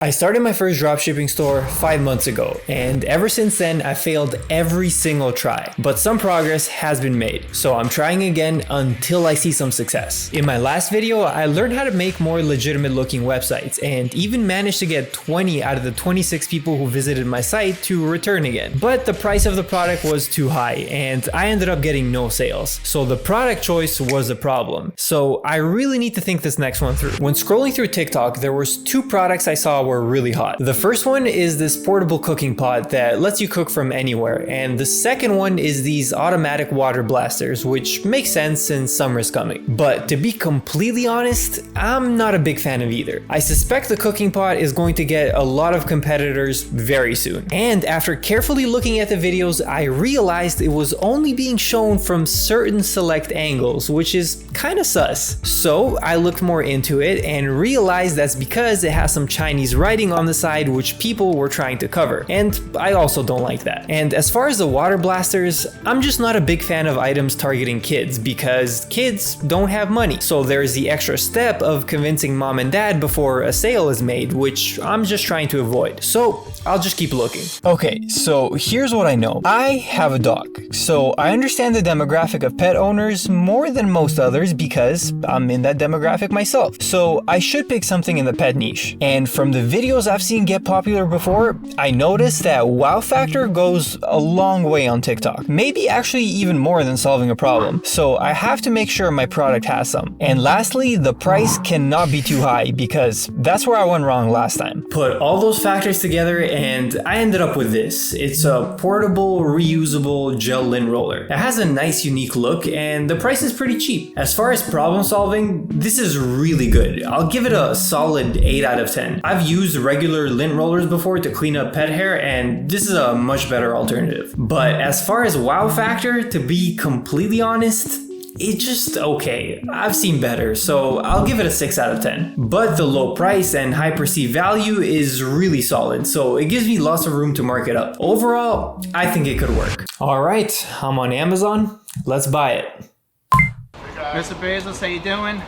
I started my first dropshipping store 5 months ago, and ever since then I failed every single try, but some progress has been made, so I'm trying again until I see some success. In my last video, I learned how to make more legitimate looking websites and even managed to get 20 out of the 26 people who visited my site to return again. But the price of the product was too high and I ended up getting no sales, so the product choice was a problem. So I really need to think this next one through. When scrolling through TikTok, there was 2 products I saw were really hot. The first one is this portable cooking pot that lets you cook from anywhere, and the second one is these automatic water blasters, which makes sense since summer's coming. But to be completely honest, I'm not a big fan of either. I suspect the cooking pot is going to get a lot of competitors very soon. And after carefully looking at the videos, I realized it was only being shown from certain select angles, which is kind of sus. So I looked more into it and realized that's because it has some Chinese writing on the side which people were trying to cover, and I also don't like that. And as far as the water blasters, I'm just not a big fan of items targeting kids because kids don't have money, so there's the extra step of convincing mom and dad before a sale is made, which I'm just trying to avoid. So I'll just keep looking. Okay, so here's what I know. I have a dog, so I understand the demographic of pet owners more than most others because I'm in that demographic myself. So I should pick something in the pet niche. And from the videos I've seen get popular before, I noticed that wow factor goes a long way on TikTok. Maybe actually even more than solving a problem. So I have to make sure my product has some. And lastly, the price cannot be too high because that's where I went wrong last time. Put all those factors together and I ended up with this. It's a portable, reusable gel lint roller. It has a nice, unique look and the price is pretty cheap. As far as problem solving, this is really good. I'll give it a solid 8 out of 10. I've used regular lint rollers before to clean up pet hair and this is a much better alternative. But as far as wow factor, to be completely honest, it's just okay. I've seen better, so I'll give it a 6 out of 10. But the low price and high perceived value is really solid, so it gives me lots of room to mark it up. Overall, I think it could work. Alright, I'm on Amazon. Let's buy it. Mr. Bezos, how you doing?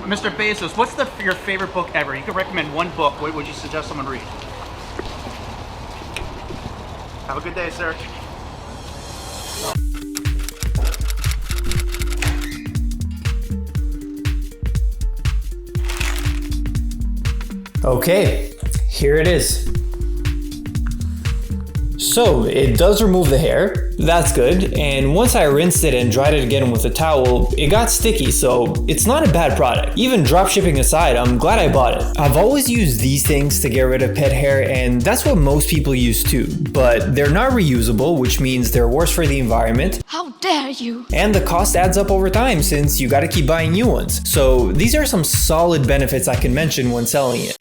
Mr. Bezos, what's your favorite book ever? You could recommend one book. What would you suggest someone read? Have a good day, sir. Okay, here it is. So it does remove the hair, that's good, and once I rinsed it and dried it again with a towel, it got sticky, so it's not a bad product. Even dropshipping aside, I'm glad I bought it. I've always used these things to get rid of pet hair, and that's what most people use too, but they're not reusable, which means they're worse for the environment. How dare you! And the cost adds up over time since you gotta keep buying new ones. So these are some solid benefits I can mention when selling it.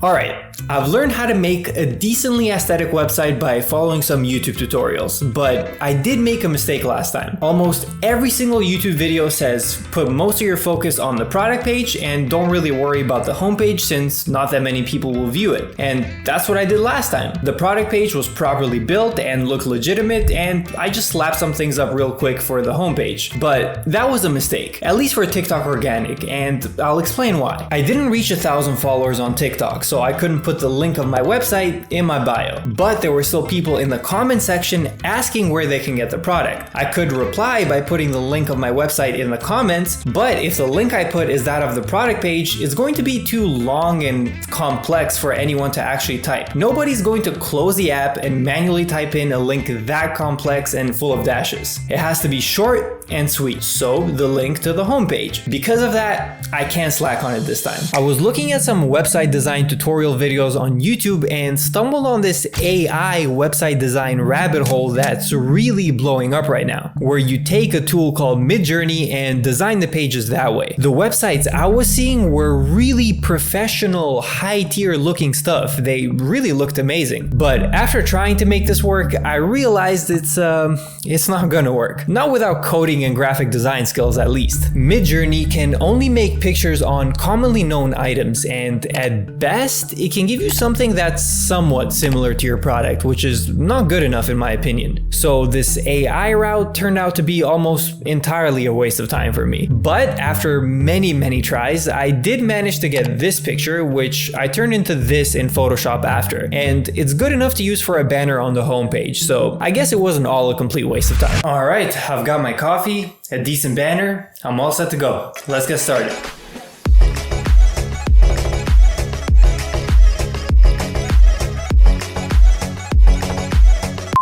Alright, I've learned how to make a decently aesthetic website by following some YouTube tutorials, but I did make a mistake last time. Almost every single YouTube video says put most of your focus on the product page and don't really worry about the homepage since not that many people will view it. And that's what I did last time. The product page was properly built and looked legitimate, and I just slapped some things up real quick for the homepage. But that was a mistake, at least for TikTok Organic, and I'll explain why. I didn't reach 1,000 followers on TikTok, so I couldn't put the link of my website in my bio. But there were still people in the comment section asking where they can get the product. I could reply by putting the link of my website in the comments, but if the link I put is that of the product page, it's going to be too long and complex for anyone to actually type. Nobody's going to close the app and manually type in a link that complex and full of dashes. It has to be short and sweet, so the link to the homepage. Because of that, I can't slack on it this time. I was looking at some website design tutorial videos on YouTube and stumbled on this AI website design rabbit hole that's really blowing up right now, where you take a tool called Midjourney and design the pages that way. The websites I was seeing were really professional, high high tier looking stuff. They really looked amazing. But after trying to make this work, I realized it's not gonna work. Not without coding and graphic design skills at least. Midjourney can only make pictures on commonly known items, and at best, it can give you something that's somewhat similar to your product, which is not good enough in my opinion. So this AI route turned out to be almost entirely a waste of time for me. But after many tries, I did manage to get this picture, which I turned into this in Photoshop after, and it's good enough to use for a banner on the homepage, so I guess it wasn't all a complete waste of time. Alright, I've got my coffee, a decent banner, I'm all set to go. Let's get started.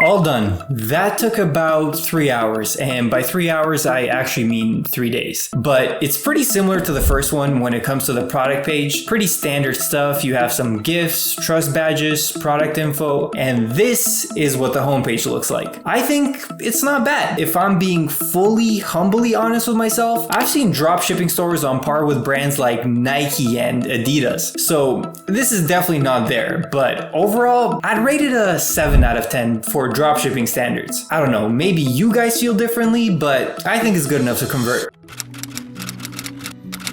All done. That took about 3 hours, and by 3 hours I actually mean 3 days. But it's pretty similar to the first one when it comes to the product page. Pretty standard stuff. You have some GIFs, trust badges, product info, and this is what the homepage looks like. I think it's not bad. If I'm being humbly honest with myself, I've seen dropshipping stores on par with brands like Nike and Adidas. So this is definitely not there, but overall, I'd rate it a 7 out of 10 for dropshipping standards. I don't know, maybe you guys feel differently, but I think it's good enough to convert.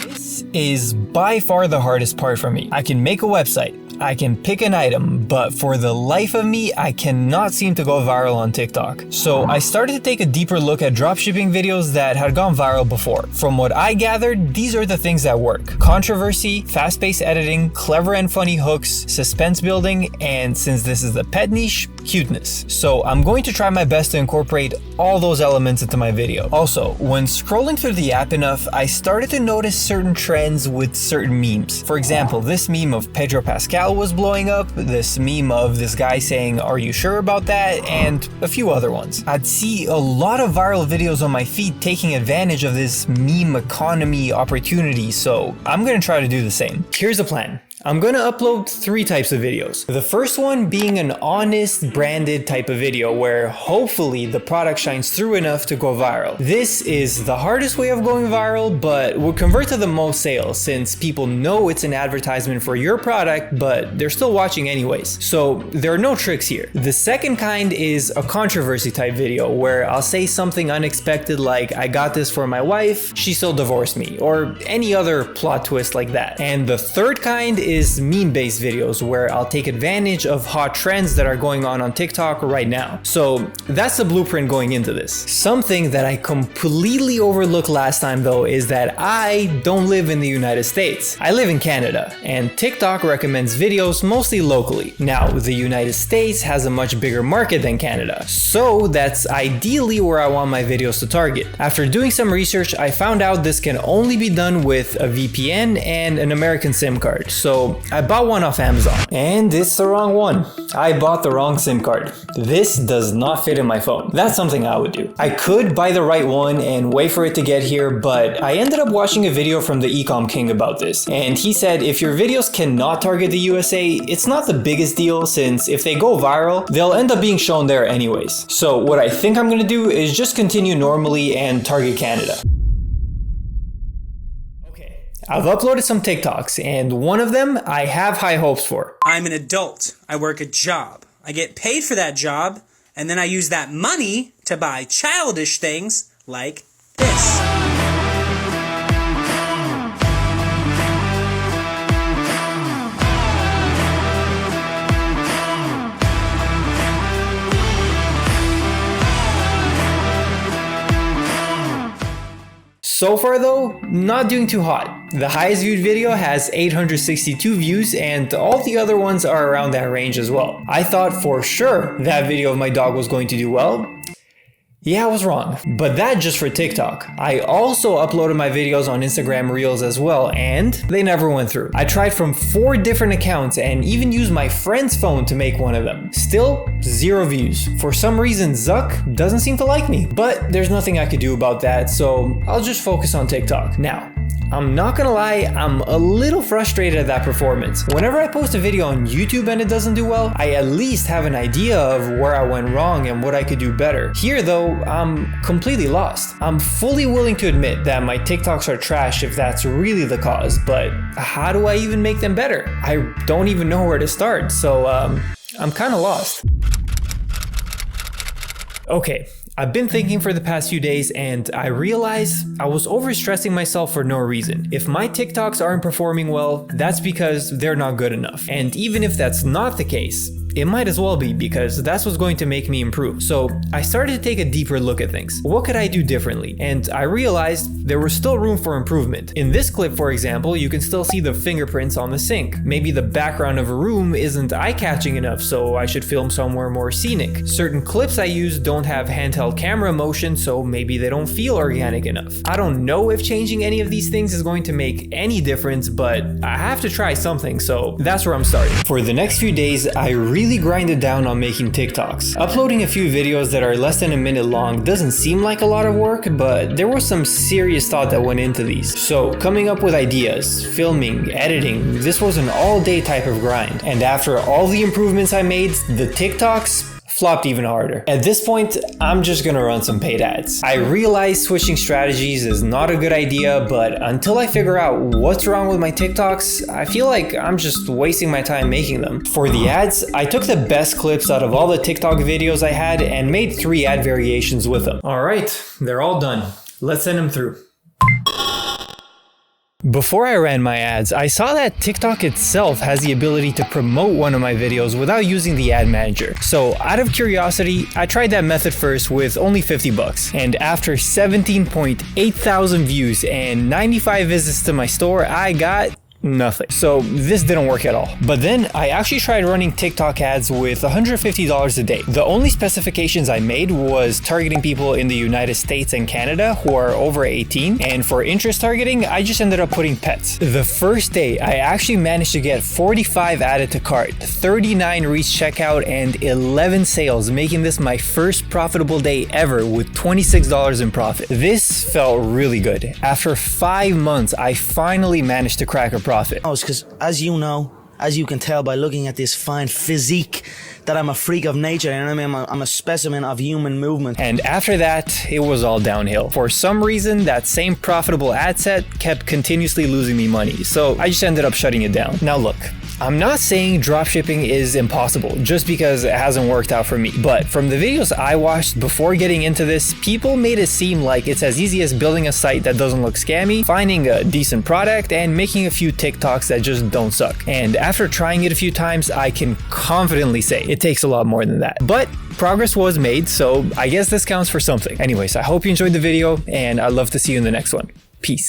This is by far the hardest part for me. I can make a website, I can pick an item, but for the life of me, I cannot seem to go viral on TikTok. So I started to take a deeper look at dropshipping videos that had gone viral before. From what I gathered, these are the things that work: controversy, fast-paced editing, clever and funny hooks, suspense building, and since this is the pet niche, cuteness. So I'm going to try my best to incorporate all those elements into my video. Also, when scrolling through the app enough, I started to notice certain trends with certain memes. For example, this meme of Pedro Pascal was blowing up, this meme of this guy saying, "Are you sure about that?" and a few other ones. I'd see a lot of viral videos on my feed taking advantage of this meme economy opportunity, so I'm gonna try to do the same. Here's a plan. I'm going to upload 3 types of videos. The first one being an honest, branded type of video where hopefully the product shines through enough to go viral. This is the hardest way of going viral, but will convert to the most sales since people know it's an advertisement for your product, but they're still watching anyways. So there are no tricks here. The second kind is a controversy type video where I'll say something unexpected like, "I got this for my wife, she still divorced me," or any other plot twist like that. And the third kind is meme-based videos where I'll take advantage of hot trends that are going on TikTok right now. So that's the blueprint going into this. Something that I completely overlooked last time though is that I don't live in the United States. I live in Canada, and TikTok recommends videos mostly locally. Now, the United States has a much bigger market than Canada, so that's ideally where I want my videos to target. After doing some research, I found out this can only be done with a VPN and an American SIM card. So I bought one off Amazon, and it's the wrong one. I bought the wrong SIM card. This does not fit in my phone. That's something I would do. I could buy the right one and wait for it to get here, but I ended up watching a video from the Ecom King about this, and he said if your videos cannot target the USA, it's not the biggest deal since if they go viral, they'll end up being shown there anyways. So what I think I'm gonna do is just continue normally and target Canada. I've uploaded some TikToks, and one of them I have high hopes for. I'm an adult. I work a job. I get paid for that job, and then I use that money to buy childish things like this. So far though, not doing too hot. The highest viewed video has 862 views and all the other ones are around that range as well. I thought for sure that video of my dog was going to do well. Yeah, I was wrong, but that just for TikTok. I also uploaded my videos on Instagram Reels as well, and they never went through. I tried from 4 different accounts and even used my friend's phone to make one of them. Still, 0 views. For some reason, Zuck doesn't seem to like me, but there's nothing I could do about that, so I'll just focus on TikTok. Now, I'm not gonna lie, I'm a little frustrated at that performance. Whenever I post a video on YouTube and it doesn't do well, I at least have an idea of where I went wrong and what I could do better. Here though, I'm completely lost. I'm fully willing to admit that my TikToks are trash if that's really the cause, but how do I even make them better? I don't even know where to start, so I'm kind of lost. Okay, I've been thinking for the past few days and I realized I was overstressing myself for no reason. If my TikToks aren't performing well, that's because they're not good enough. And even if that's not the case, it might as well be, because that's what's going to make me improve. So I started to take a deeper look at things. What could I do differently? And I realized there was still room for improvement. In this clip, for example, you can still see the fingerprints on the sink. Maybe the background of a room isn't eye-catching enough, so I should film somewhere more scenic. Certain clips I use don't have handheld camera motion, so maybe they don't feel organic enough. I don't know if changing any of these things is going to make any difference, but I have to try something, so that's where I'm starting. For the next few days, I really grinded down on making TikToks. Uploading a few videos that are less than a minute long doesn't seem like a lot of work, but there was some serious thought that went into these. So coming up with ideas, filming, editing, this was an all-day type of grind. And after all the improvements I made, the TikToks flopped even harder. At this point, I'm just gonna run some paid ads. I realize switching strategies is not a good idea, but until I figure out what's wrong with my TikToks, I feel like I'm just wasting my time making them. For the ads, I took the best clips out of all the TikTok videos I had and made 3 ad variations with them. All right, they're all done. Let's send them through. Before I ran my ads, I saw that TikTok itself has the ability to promote one of my videos without using the ad manager. So out of curiosity, I tried that method first with only 50 bucks. And after 17.8 thousand views and 95 visits to my store, I got nothing. So this didn't work at all. But then I actually tried running TikTok ads with $150 a day. The only specifications I made was targeting people in the United States and Canada who are over 18. And for interest targeting, I just ended up putting pets. The first day, I actually managed to get 45 added to cart, 39 reached checkout, and 11 sales, making this my first profitable day ever with $26 in profit. This felt really good. After 5 months, I finally managed to crack a profit. Because as you know, as you can tell by looking at this fine physique, that I'm a freak of nature, and I mean, I'm a specimen of human movement. And after that, it was all downhill. For some reason, that same profitable ad set kept continuously losing me money, so I just ended up shutting it down. Now look, I'm not saying dropshipping is impossible just because it hasn't worked out for me, but from the videos I watched before getting into this, people made it seem like it's as easy as building a site that doesn't look scammy, finding a decent product, and making a few TikToks that just don't suck. And after trying it a few times, I can confidently say it takes a lot more than that. But progress was made, so I guess this counts for something. Anyways, I hope you enjoyed the video, and I'd love to see you in the next one. Peace.